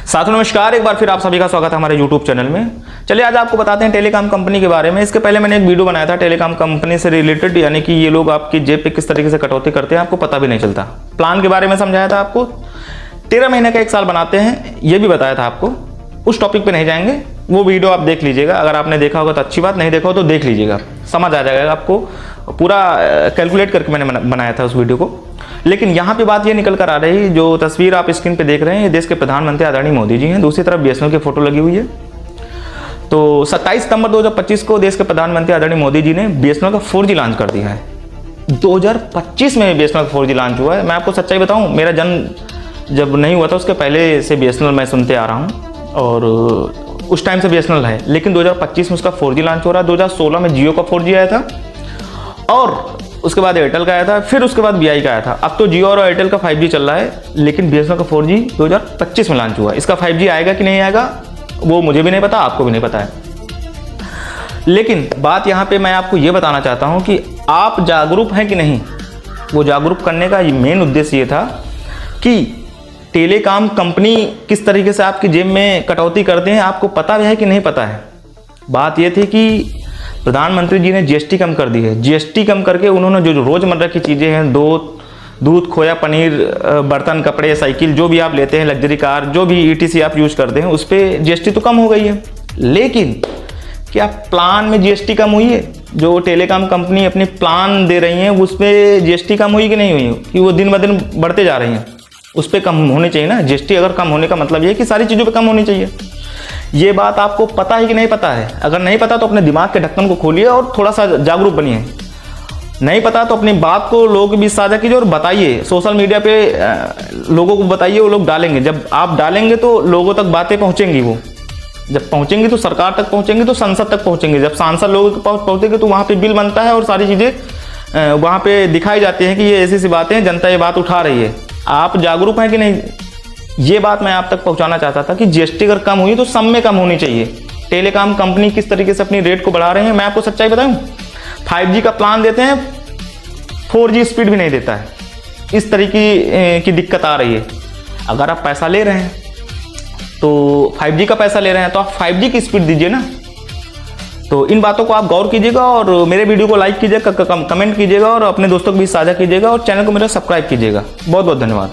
साथियों नमस्कार, एक बार फिर आप सभी का स्वागत है हमारे YouTube चैनल में। चलिए आज आपको बताते हैं टेलीकॉम कंपनी के बारे में। इसके पहले मैंने एक वीडियो बनाया था टेलीकॉम कंपनी से रिलेटेड, यानी कि ये लोग आपकी जेब पे किस तरीके से कटौती करते हैं आपको पता भी नहीं चलता। प्लान के बारे में समझाया था आपको, 13 महीने का 1 साल बनाते हैं ये भी बताया था आपको। उस टॉपिक पे नहीं जाएंगे, वो वीडियो आप देख लीजिएगा। अगर आपने देखा होगा तो अच्छी बात, नहीं देखा हो तो देख लीजिएगा, समझ आ जाएगा आपको। पूरा कैलकुलेट करके मैंने बनाया था उस वीडियो को। लेकिन यहाँ पे बात ये निकल कर आ रही, जो तस्वीर आप स्क्रीन पे देख रहे हैं ये देश के प्रधानमंत्री आदरणीय मोदी जी हैं, दूसरी तरफ BSNL की फोटो लगी हुई है। तो 27 सितंबर 2025 को देश के प्रधानमंत्री आदरणीय मोदी जी ने BSNL का 4G लॉन्च कर दिया है। 2025 में BSNL का 4G लॉन्च हुआ है। मैं आपको सच्चाई बताऊँ, मेरा जन्म जब नहीं हुआ था उसके पहले से BSNL मैं सुनते आ रहा हूँ और उस टाइम से BSNL है, लेकिन 2025 में उसका 4G लॉन्च हो रहा है। 2016 में जियो का 4G आया था और उसके बाद एयरटेल का आया था, फिर उसके बाद BI का आया था। अब तो जियो और एयरटेल का 5G चल रहा है, लेकिन BSNL का 4G 2025 में लॉन्च हुआ। इसका 5G आएगा कि नहीं आएगा वो मुझे भी नहीं पता, आपको भी नहीं पता है। लेकिन बात यहाँ पे मैं आपको ये बताना चाहता हूँ कि आप जागरूक हैं कि नहीं। वो जागरूक करने का मेन उद्देश्य ये था कि टेलीकॉम कंपनी किस तरीके से आपकी जेब में कटौती करते हैं, आपको पता भी है कि नहीं पता है। बात ये थी कि प्रधानमंत्री जी ने GST कम कर दी है। GST कम करके उन्होंने जो रोज़मर्रा की चीज़ें हैं, दूध, खोया, पनीर, बर्तन, कपड़े, साइकिल, जो भी आप लेते हैं, लग्जरी कार, जो भी ETC आप यूज़ करते हैं, उस पर GST तो कम हो गई है। लेकिन क्या प्लान में GST कम हुई है? जो टेलीकॉम कंपनी अपनी प्लान दे रही हैं उस पर GST कम हुई कि नहीं हुई? कि वो दिन ब दिन बढ़ते जा रही हैं, उस पर कम होनी चाहिए ना। GST अगर कम होने का मतलब ये है कि सारी चीज़ों पे कम होनी चाहिए। ये बात आपको पता है कि नहीं पता है? अगर नहीं पता तो अपने दिमाग के ढक्कन को खोलिए और थोड़ा सा जागरूक बनिए। नहीं पता तो अपनी बात को लोगों के बीच साझा कीजिए और बताइए, सोशल मीडिया पे लोगों को बताइए, वो लोग डालेंगे। जब आप डालेंगे तो लोगों तक बातें पहुंचेंगी, वो जब पहुंचेंगी तो सरकार तक पहुंचेंगी, तो संसद तक पहुंचेंगे। जब सांसद लोगों के पास पहुंचेंगे तो वहाँ पे बिल बनता है और सारी चीज़ें वहाँ पे दिखाई जाती हैं कि ये ऐसी सी बातें हैं, जनता ये बात उठा रही है। आप जागरूक हैं कि नहीं, ये बात मैं आप तक पहुंचाना चाहता था कि GST अगर कम हुई तो सब में कम होनी चाहिए। टेलीकॉम कंपनी किस तरीके से अपनी रेट को बढ़ा रहे हैं, मैं आपको सच्चाई बताऊं, 5G का प्लान देते हैं, 4G स्पीड भी नहीं देता है। इस तरीके की दिक्कत आ रही है। अगर आप पैसा ले रहे हैं तो 5G का पैसा ले रहे हैं तो आप 5G की स्पीड दीजिए ना। तो इन बातों को आप गौर कीजिएगा और मेरे वीडियो को लाइक कीजिएगा, कमेंट कीजिएगा और अपने दोस्तों को भी साझा कीजिएगा और चैनल को मेरा सब्सक्राइब कीजिएगा। बहुत बहुत धन्यवाद।